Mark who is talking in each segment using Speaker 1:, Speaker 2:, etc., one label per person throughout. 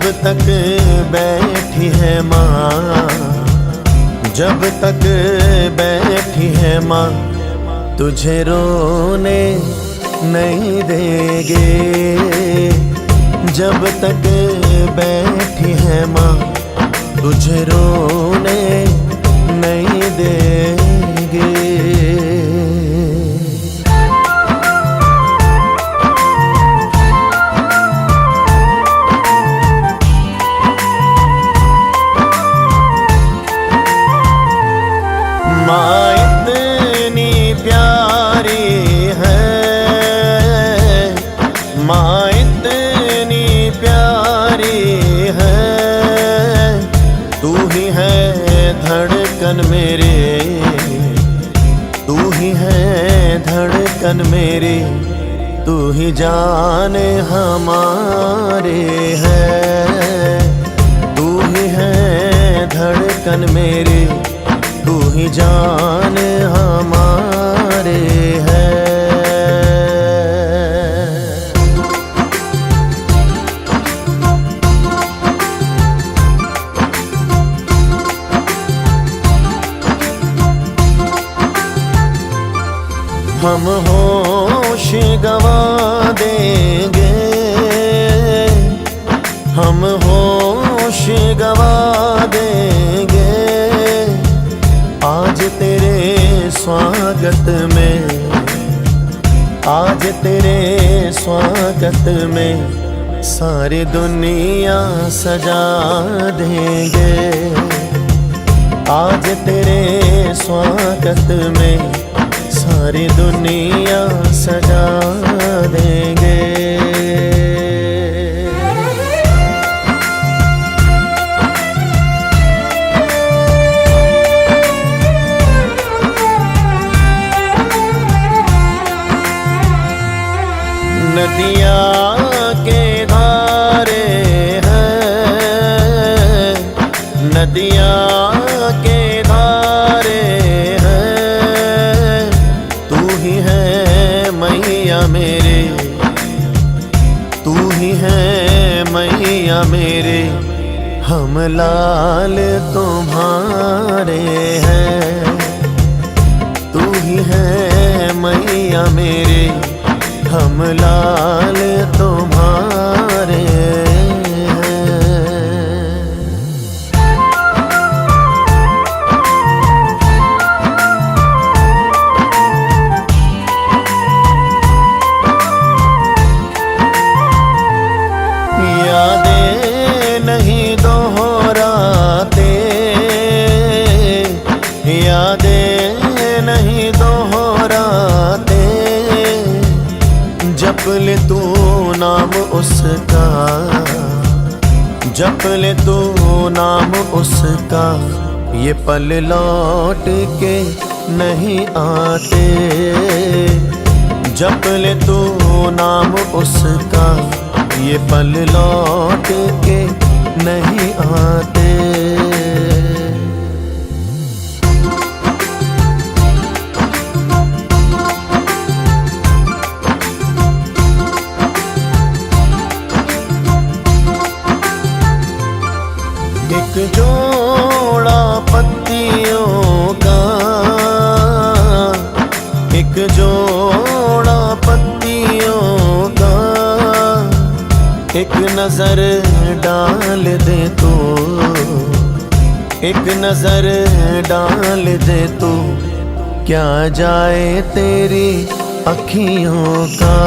Speaker 1: तक बैठी है माँ, जब तक बैठी है माँ, तुझे रोने नहीं देंगे। जब तक बैठी है माँ, तुझे रोने नहीं देंगे। माँ इतनी प्यारी है, माँ इतनी प्यारी है, तू ही है धड़कन मेरे, तू ही है धड़कन मेरी, तू ही जाने हमारे है, तू ही है धड़कन मेरी, तू ही जान हमारे है। हम होश गवा देंगे, हम होश गवा देंगे, आज तेरे स्वागत में, आज तेरे स्वागत में सारी दुनिया सजा देंगे। आज तेरे स्वागत में सारी दुनिया सजा देंगे। नदियाँ के धारे हैं, नदियाँ के धारे हैं, तू ही है मैया मेरे, तू ही है मैया मेरे, हम लाल तुम्हारे हैं, तू ही है मैया मेरे, हम लाल तुम्हारे हैं। यादें नहीं दोहराते, यादें नहीं दोहराते, जप ले तू नाम उसका, जप ले तू नाम उसका, ये पल लौट के नहीं आते। जप ले तू नाम उसका, ये पल लौट के नहीं आते। एक जोड़ा पत्तियों का, एक जोड़ा पत्तियों का, एक नजर डाल दे तू, एक नजर डाल दे तू, क्या जाए तेरी अखियों का।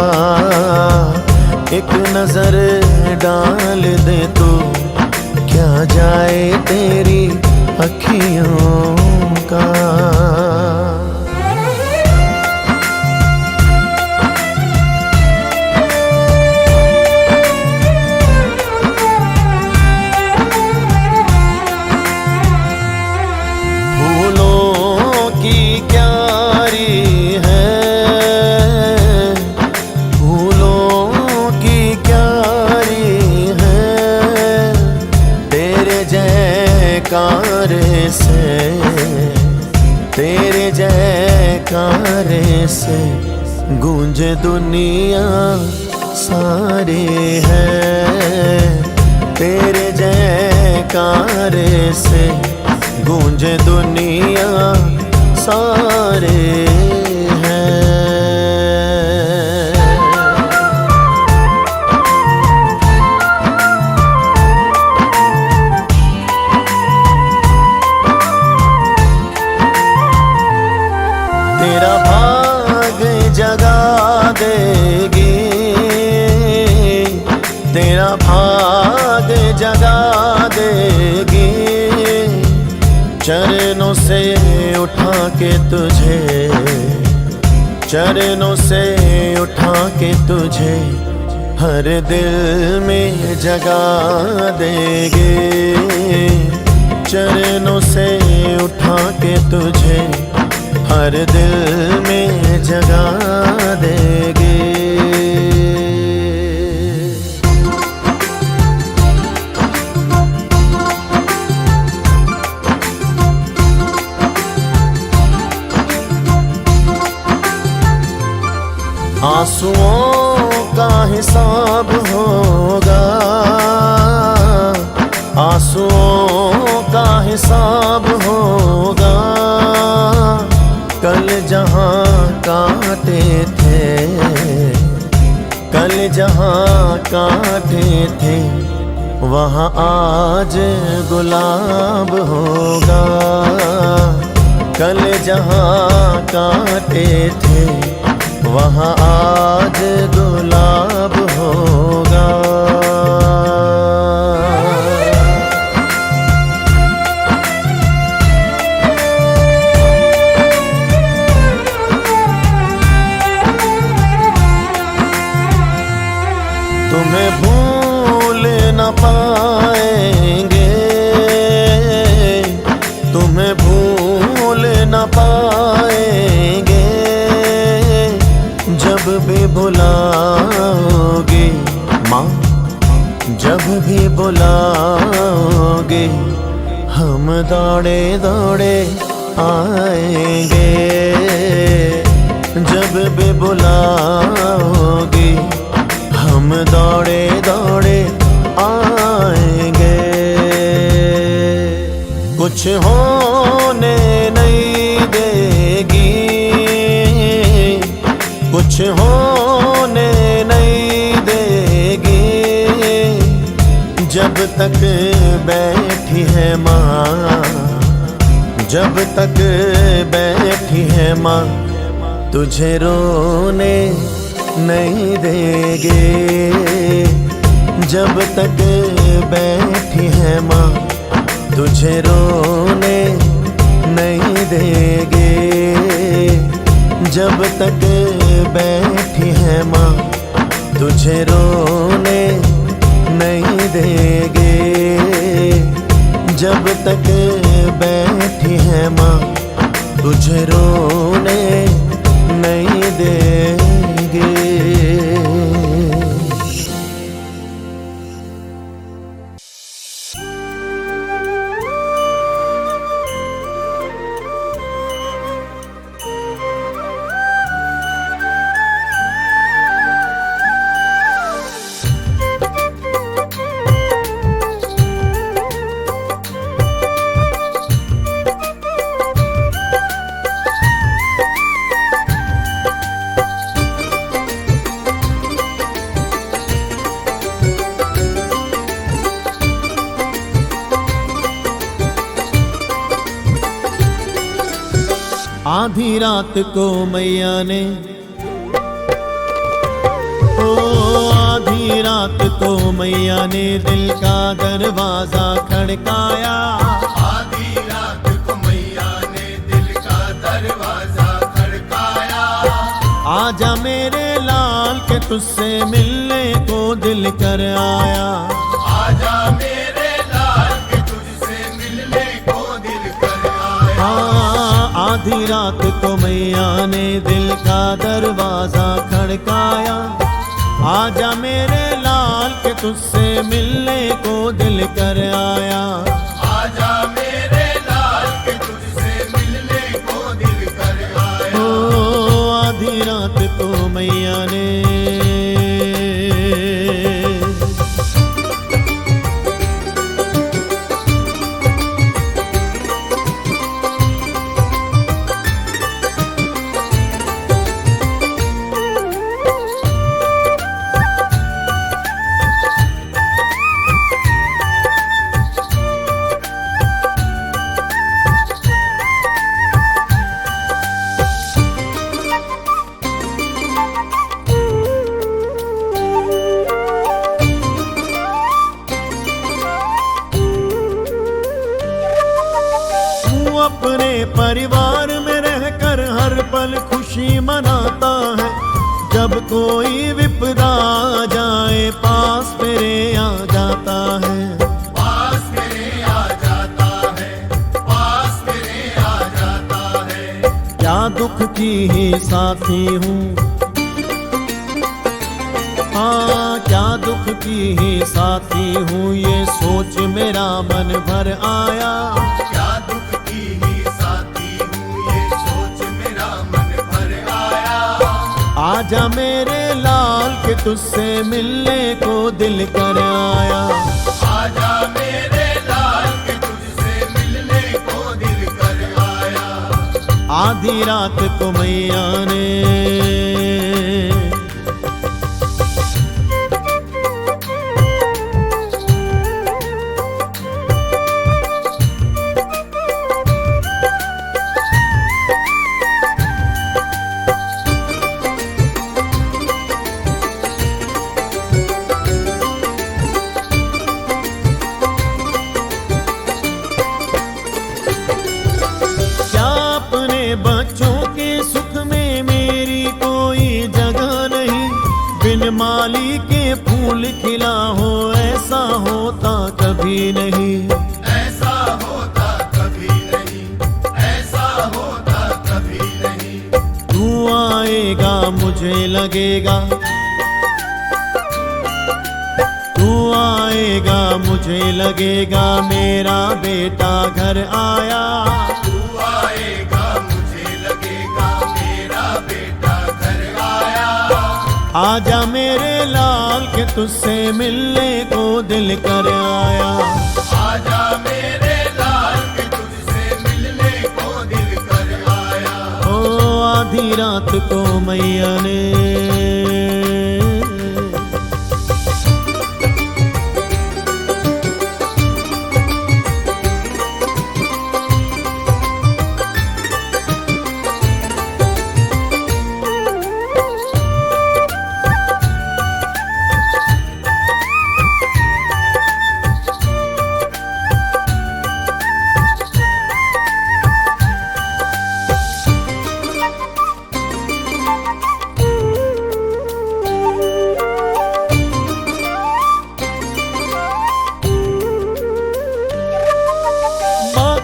Speaker 1: एक नजर डाल दे तू, क्या जाए तेरी अखियों का। फूलों की क्यारी है, फूलों की क्यारी है, तेरे जयकारे से, तेरे जयकारे से गूंजे दुनिया सारी है, तेरे जयकारे से गूंजे दुनिया सारे हैं। तेरा भाग जगा देगी, तेरा भाग जगा देगी, चरणों से उठा के तुझे, चरणों से उठा के तुझे हर दिल में जगा देंगे। चरणों से उठा के तुझे हर दिल में जगा देंगे। आंसुओं का हिसाब होगा, आंसुओं का हिसाब होगा, कल जहाँ काटे थे, कल जहाँ काटे थे, वहाँ आज गुलाब होगा। कल जहाँ काटे थे, वहाँ आज गुलाब होगा। तुम्हें भूल न पाएंगे, तुम्हें भूल न पाएंगे, जब भी बुलाओगे माँ, जब भी बुलाओगे, हम दौड़े दौड़े आएंगे। जब भी बुलाओगे, हम दौड़े दौड़े आएंगे। कुछ होने नहीं देगी, कुछ होने नहीं देगी, जब तक बैठी है माँ, जब तक बैठी है माँ, तुझे रोने नहीं देंगे। जब तक बैठी है माँ, तुझे रोने नहीं देंगे। जब तक बैठी है माँ, तुझे रोने नहीं देंगे। जब तक बैठी है माँ, तुझे रोने नहीं देंगे। आधी रात को मैया ने, ओ आधी रात को मैया ने दिल का दरवाजा खड़काया।
Speaker 2: आधी रात को मैया ने दिल का दरवाजा खड़काया।
Speaker 1: आजा मेरे लाल के तुझसे मिलने को दिल कर आया।
Speaker 2: आजा मेरे लाल के तुझसे मिलने को दिल कर आया।
Speaker 1: आधी रात को मैया ने दिल का दरवाजा खड़काया। आजा मेरे लाल के तुझसे मिलने को दिल कर आया।
Speaker 2: आजा मेरे लाल के तुझसे मिलने को दिल कर आया।
Speaker 1: ओ आधी रात को मैया ने पल खुशी मनाता है, जब कोई विपदा आ जाए पास मेरे आ जाता है।
Speaker 2: पास मेरे आ जाता है, पास मेरे आ जाता है।
Speaker 1: क्या दुख की ही साथी हूँ, हाँ क्या दुख की ही साथी हूँ, ये सोच मेरा मन भर आया।
Speaker 2: क्या दुख की ही साथी हूँ, ये सोच मेरा मन भर आया।
Speaker 1: आजा मेरे लाल के तुझसे मिलने को दिल कर आया।
Speaker 2: आजा मेरे लाल के तुझसे मिलने को दिल कर आया।
Speaker 1: आधी रात को मैया ने माली के फूल खिला हो, ऐसा होता कभी नहीं।
Speaker 2: ऐसा होता कभी नहीं, ऐसा होता कभी नहीं।
Speaker 1: तू आएगा मुझे लगेगा, तू आएगा मुझे लगेगा, मेरा बेटा घर आया।
Speaker 2: तू आएगा मुझे लगेगा, मेरा बेटा घर आया।
Speaker 1: आजा मेरे लाल के तुझसे मिलने को दिल कर आया।
Speaker 2: आजा मेरे लाल के तुझसे मिलने को दिल कर आया।
Speaker 1: ओ आधी रात को मैया ने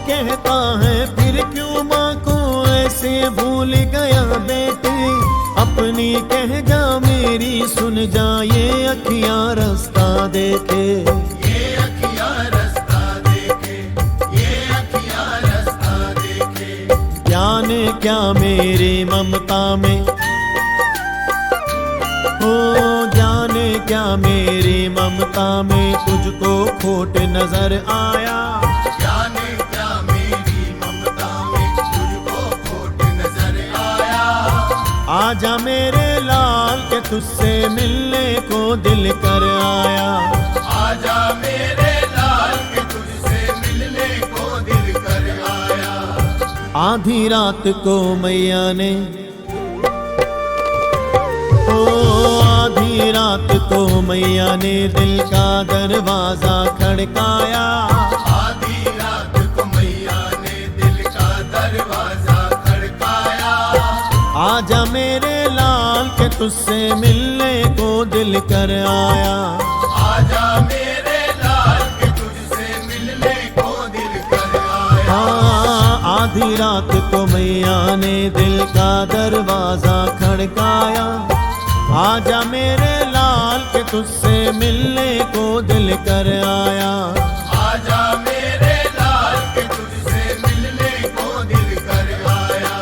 Speaker 1: कहता है फिर क्यों माँ को ऐसे भूल गया बेटे, अपनी कह जा मेरी सुन जा, ये अखियाँ रास्ता देखे।
Speaker 2: ये अखियाँ रास्ता देखे, ये अखियाँ रास्ता देखे।
Speaker 1: जाने क्या मेरी ममता में, ओ जाने क्या मेरी ममता में, तुझको खोट नजर आया। आजा मेरे लाल के तुझसे मिलने को दिल कर आया।
Speaker 2: आजा मेरे लाल के तुझसे मिलने को दिल कर आया।
Speaker 1: आधी रात को मैया ने, ओ आधी रात को मैया ने दिल का दरवाजा खड़काया।
Speaker 2: आधी रात को मैया ने दिल का दरवाजा खड़काया।
Speaker 1: आजा मेरे लाल के तुझसे मिलने को दिल कर आया।
Speaker 2: आजा मेरे लाल के तुझसे मिलने को दिल कर आया।
Speaker 1: हाँ आधी रात को मैया ने दिल का दरवाजा खड़काया। आजा मेरे लाल के तुझसे मिलने को दिल कर आया।
Speaker 2: आजा मेरे लाल के तुझसे मिलने को दिल कर आया।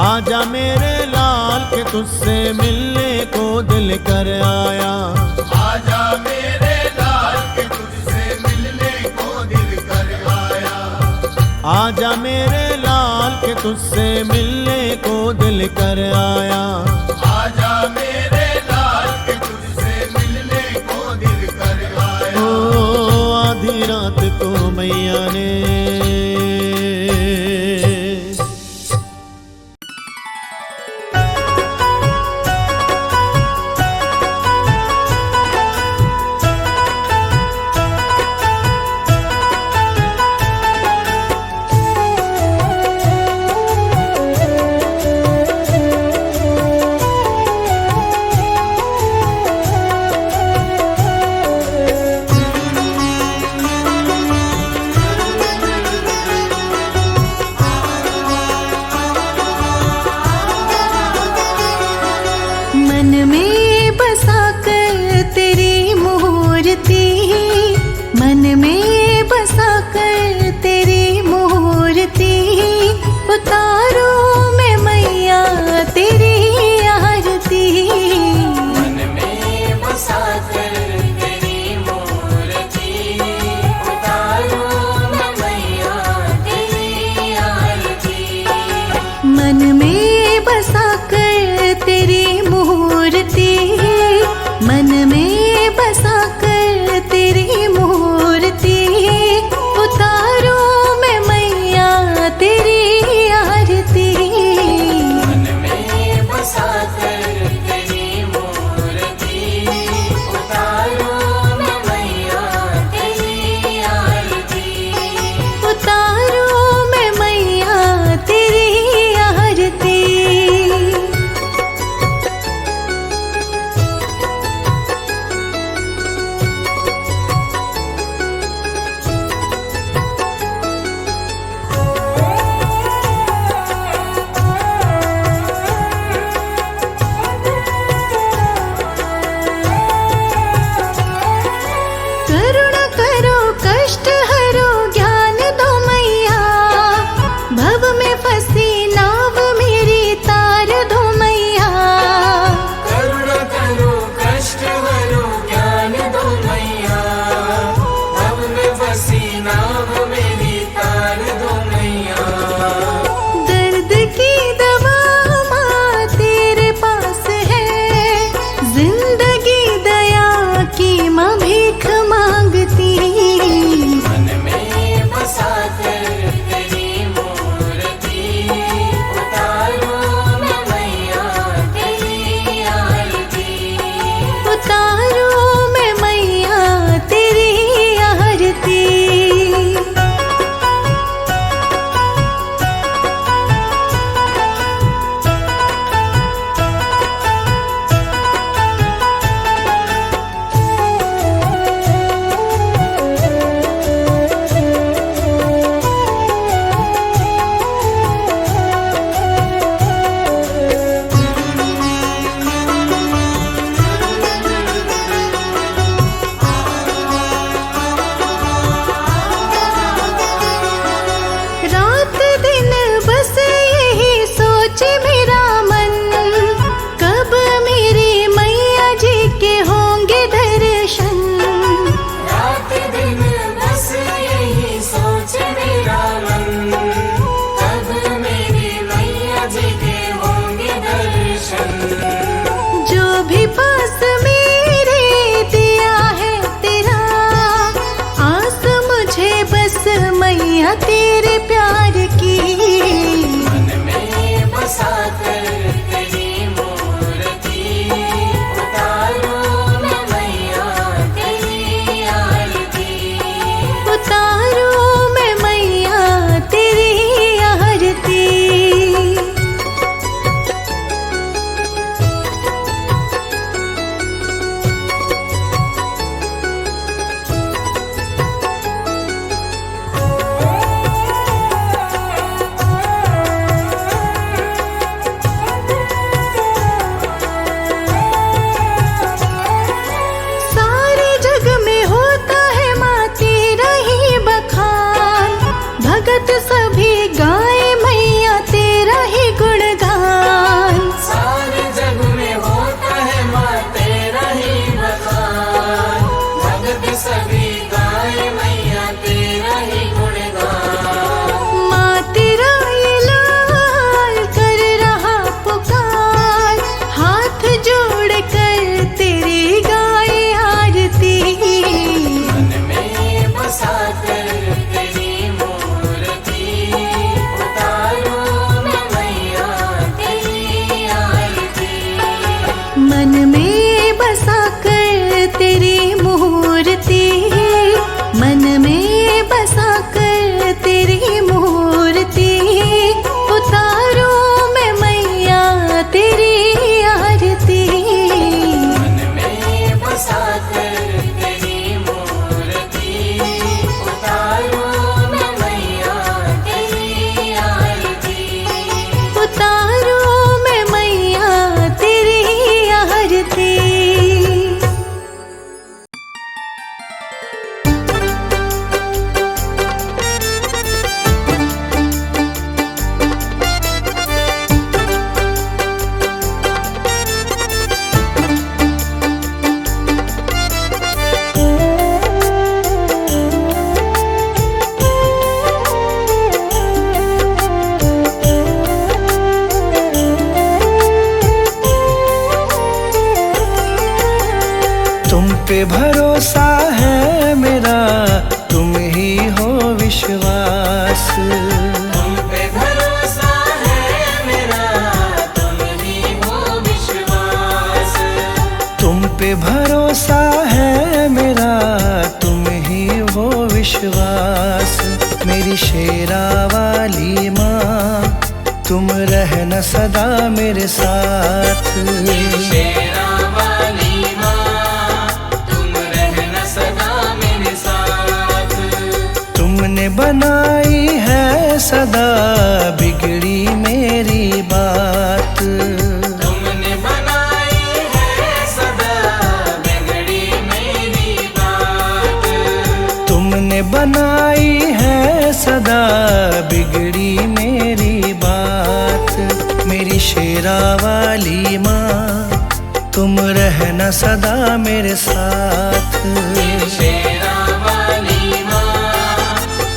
Speaker 1: आजा मेरे लाल के तुझसे मिलने को दिल कर आया।
Speaker 2: आजा मेरे लाल के तुझसे मिलने को दिल कर आया।
Speaker 1: आजा मेरे लाल के तुझसे मिलने को दिल कर आया।
Speaker 2: आजा मेरे लाल के तुझसे मिलने को दिल कर आया।
Speaker 1: ओ आधी रात को मैया ने
Speaker 3: तुम पे भरोसा है मेरा, तुम ही हो विश्वास।
Speaker 4: तुम पे भरोसा है मेरा, तुम ही हो विश्वास।
Speaker 3: तुम पे भरोसा है मेरा, तुम ही हो विश्वास। मेरी शेरा वाली माँ, तुम रहना सदा मेरे साथ।
Speaker 4: शेरा वाली माँ, तुम रहना सदा मेरे साथ।
Speaker 3: तुमने बनाई है सदा बिगड़ी मेरी बात।
Speaker 4: तुमने बनाई है सदा बिगड़ी मेरी बात।
Speaker 3: तुमने बनाई है सदा बिगड़ी मेरी बात। मेरी शेरा वाली माँ, तुम रहना सदा मेरे साथ।
Speaker 4: शेरा वाली माँ,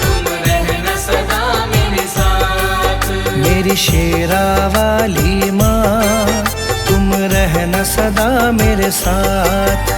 Speaker 4: तुम रहना सदा मेरे साथ।
Speaker 3: मेरी शेरा वाली माँ, तुम रहना सदा मेरे साथ।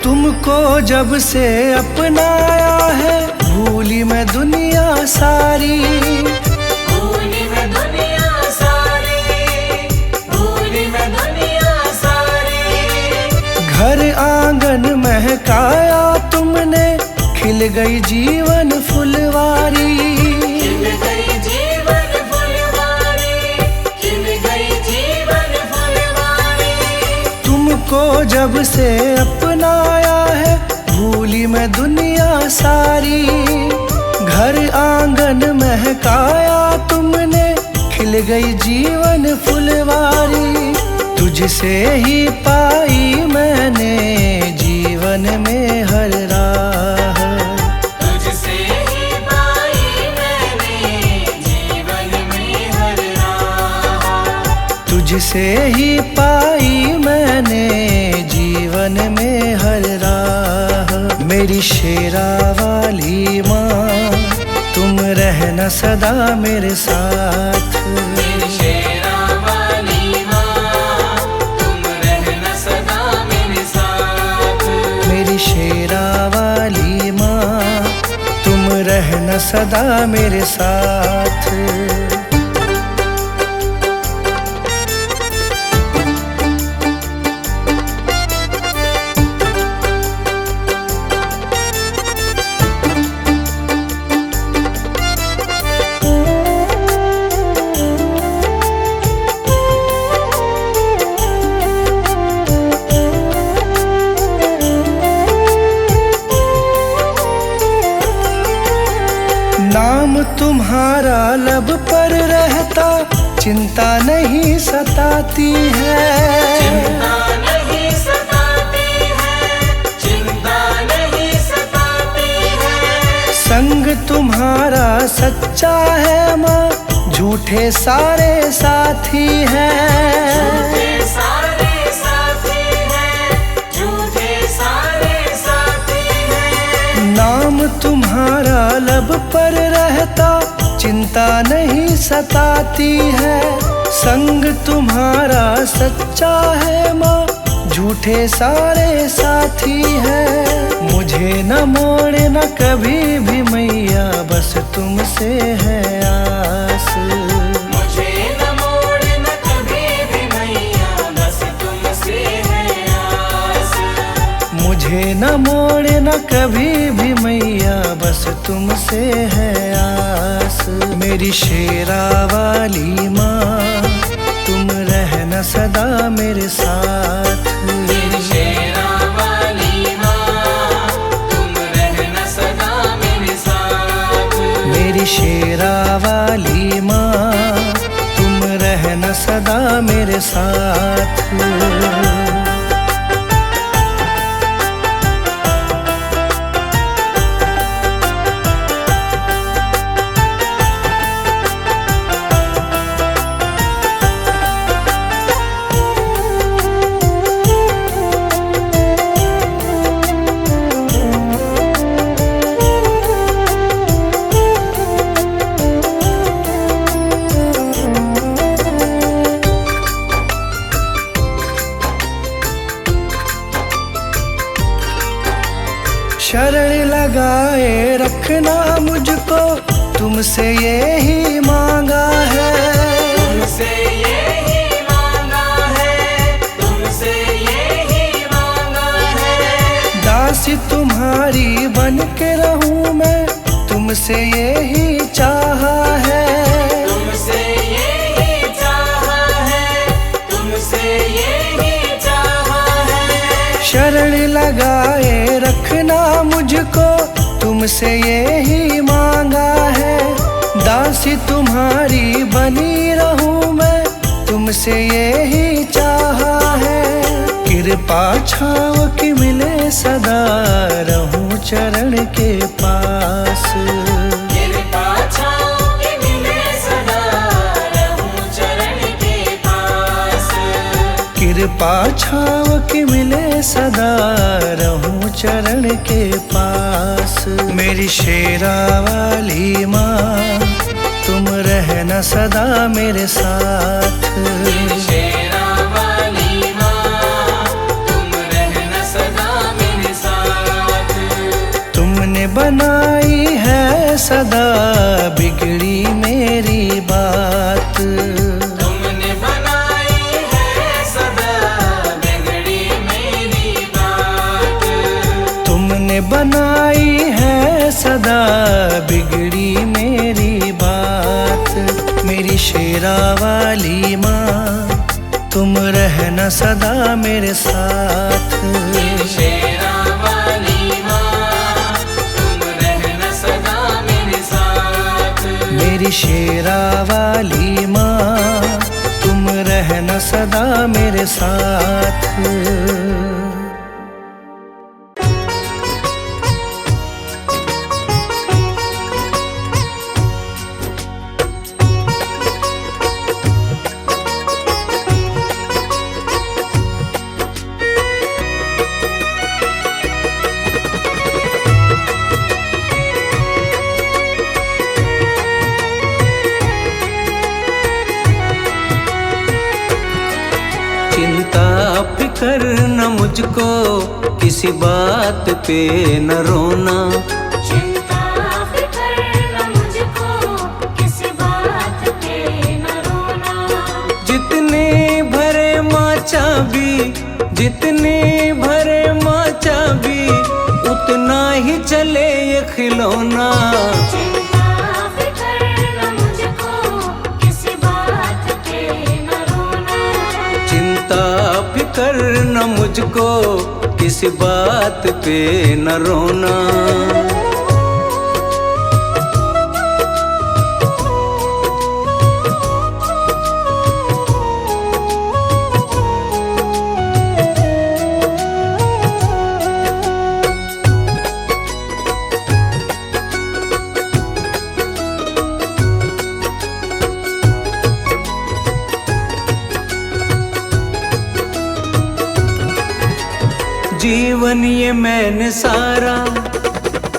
Speaker 3: तुमको जब से अपनाया है, भूली मैं दुनिया सारी।
Speaker 4: भूली मैं दुनिया सारी, भूली मैं दुनिया सारी।
Speaker 3: घर आंगन महकाया तुमने, खिल गई जीवन फुलवारी।
Speaker 4: खिल गई जीवन फुलवारी, खिल गई जीवन फुलवारी।
Speaker 3: तुमको जब से अपनाया है, भूली मैं दुनिया सारी। घर आंगन महकाया तुमने, खिल गई जीवन फुलवारी। तुझसे ही पाई मैंने जीवन में हर राह।
Speaker 4: तुझसे ही पाई मैंने जीवन में हर राह।
Speaker 3: तुझसे ही पाई मैंने जीवन में हर राह। मेरी शेरा वाली माँ, तुम रहना सदा मेरे साथ।
Speaker 4: मेरी शेरा वाली माँ, तुम रहना सदा मेरे साथ।
Speaker 3: मेरी शेरा वाली माँ, तुम रहना सदा मेरे साथ। नाम तुम्हारा लब पर रहता, चिंता नहीं सताती है।
Speaker 4: चिंता नहीं सताती है, चिंता नहीं सताती है।
Speaker 3: संग तुम्हारा सच्चा है माँ, झूठे सारे साथी हैं।
Speaker 4: झूठे सारे साथी हैं, झूठे सारे साथी हैं।
Speaker 3: नाम तुम्हारा लब पर रहता, चिंता नहीं सताती है। संग तुम्हारा सच्चा है माँ, झूठे सारे साथी हैं। मुझे न मोड़ना कभी भी मैया, बस तुमसे है आस।
Speaker 4: मुझे न मोड़ना कभी भी मैया, बस तुमसे है आस।
Speaker 3: मुझे न मोड़ना कभी भी मैया, बस तुमसे है आस। मेरी शेरा वाली माँ, तुम रहना सदा मेरे साथ।
Speaker 4: मेरी शेरा वाली माँ, तुम रहना सदा मेरे साथ।
Speaker 3: मेरी शेरा वाली माँ, तुम रहना सदा मेरे साथ। शरण लगाए रखना मुझको, तुमसे यही मांगा है।
Speaker 4: तुमसे यही मांगा है, तुमसे यही मांगा है।
Speaker 3: दासी तुम्हारी बन के रहूं मैं, तुमसे यही चाहा है।
Speaker 4: तुमसे यही चाहा है, तुमसे यही चाहा है।
Speaker 3: शरण लगाए रखना मुझको, तुमसे यही मांगा है। दासी तुम्हारी बनी रहूं मैं, तुमसे यही चाहा है। कृपा छाव की मिले सदा, रहूं चरण के पास।
Speaker 4: कृपा छाँव की मिले सदा, रहूं चरण के पास।
Speaker 3: कृपा छाव की मिले सदा, रहूं चरण के पास। मेरी शेरा वाली माँ, तुम रहना सदा मेरे साथ।
Speaker 4: शेरा वाली माँ, तुम रहना सदा मेरे साथ।
Speaker 3: तुमने बनाई है सदा बिगड़ी मेरी बात।
Speaker 4: तुमने बनाई है सदा बिगड़ी मेरी बात।
Speaker 3: तुमने बनाई है सदा बिगड़ी मेरी बात। मेरी शेरा वाली माँ, तुम रहना सदा मेरे साथ।
Speaker 4: शेरा वाली माँ, तुम रहना सदा मेरे साथ।
Speaker 3: मेरी शेरा वाली माँ, तुम रहना सदा मेरे साथ। चिंता फिकर न मुझको, किसी बात पे न रोना।
Speaker 5: चिंता फिकर न मुझको, किसी बात पे न रोना।
Speaker 3: जितने भरे माँ चाबी, जितने भरे माँ चाबी, उतना ही चले ये खिलौना।
Speaker 5: चिंता फिकर न मुझको, किसी बात पे न रोना।
Speaker 3: चिंता फिकर न मुझको, किसी बात पे न रोना। जीवन ये मैंने सारा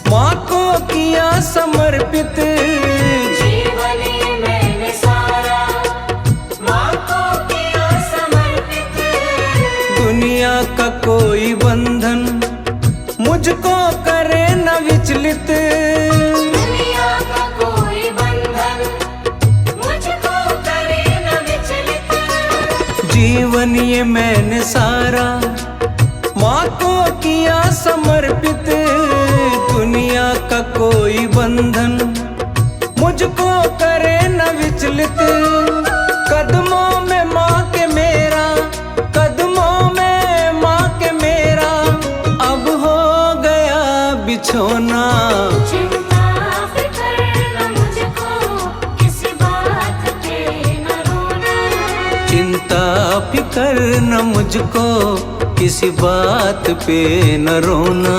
Speaker 3: माँ को किया समर्पित।
Speaker 5: जीवन ये मैंने सारा माँ को किया समर्पित।
Speaker 3: दुनिया का कोई बंधन मुझको करे न विचलित।
Speaker 5: दुनिया का कोई बंधन मुझको करे न विचलित।
Speaker 3: जीवन ये मैंने सारा माँ को किया समर्पित। दुनिया का कोई बंधन मुझको करे न विचलित। कदमों में माँ के मेरा, कदमों में माँ के मेरा, अब हो गया बिछोना।
Speaker 5: चिंता फिकर न मुझको, किसी बात पे न रोना।
Speaker 3: चिंता फिकर न मुझको, किसी बात पे न रोना।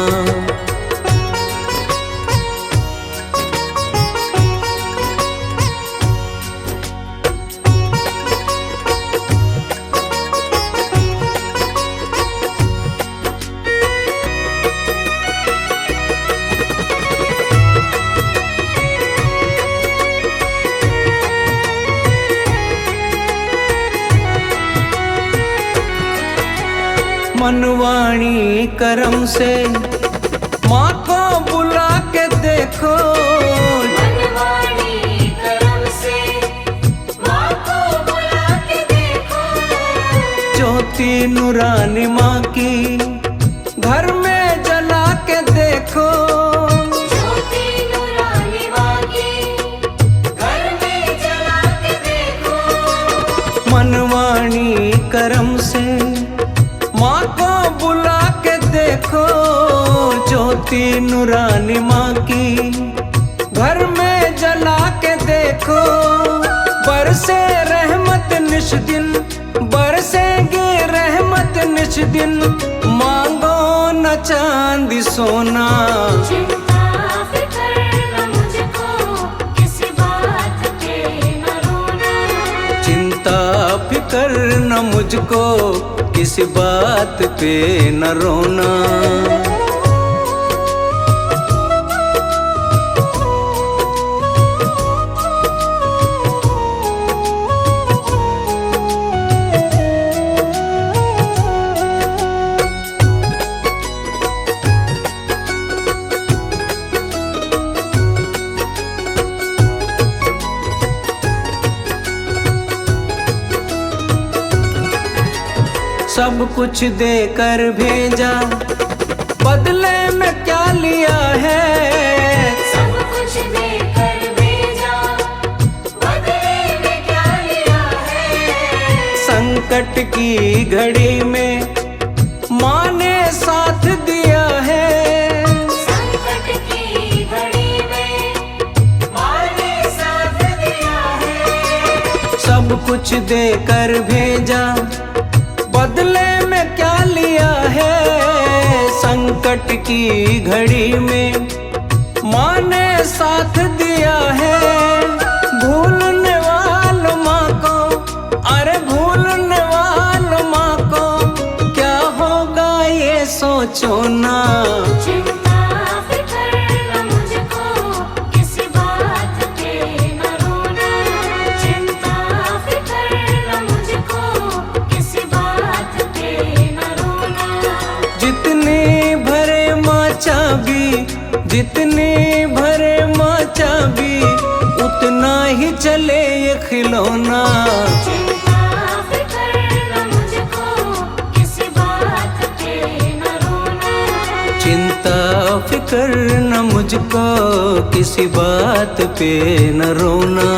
Speaker 3: मनवाणी करम से माँ को बुला के देखो,
Speaker 5: मनवाणी करम से माँ को बुला के देखो।
Speaker 3: ज्योति नूरानी माँ की घर में जला के देखो।
Speaker 5: ज्योति नूरानी माँ की घर में जला के देखो।
Speaker 3: मनवाणी करम से माँ को बुला के देखो, ज्योति नूरानी माँ की घर में जला के देखो। बरसे रहमत निश दिन, बरसेंगे रहमत निश दिन, मांगो न चांदी सोना।
Speaker 5: चिंता फिकर न मुझको, किसी बात पे न रोना।
Speaker 3: चिंता फिकर न मुझको, किसी बात पे न रोना। सब कुछ देकर भेजा, बदले में क्या लिया है।
Speaker 5: सब कुछ देकर भेजा, बदले में क्या लिया है।
Speaker 3: संकट की घड़ी में माँ ने साथ दिया है।
Speaker 5: संकट की घड़ी में माँ ने साथ दिया है।
Speaker 3: सब कुछ देकर भेजा, बदले में क्या लिया है। संकट की घड़ी में माँ ने साथ दिया है। भूलने वालों माँ को, अरे भूलने वालों माँ को, क्या होगा ये सोचो ना।
Speaker 5: चिंता फिकर न मुझको, किसी बात पे न रोना। चिंता फिकर न मुझको, किसी बात पे न रोना।
Speaker 3: जितनी भरे माँ चाबी, जितनी भरे माँ चाबी, उतना ही चले ये खिलौना।
Speaker 5: चिंता फिकर न मुझको, किसी बात पे न रोना।
Speaker 3: चिंता फिकर न मुझको, किसी बात पे न रोना।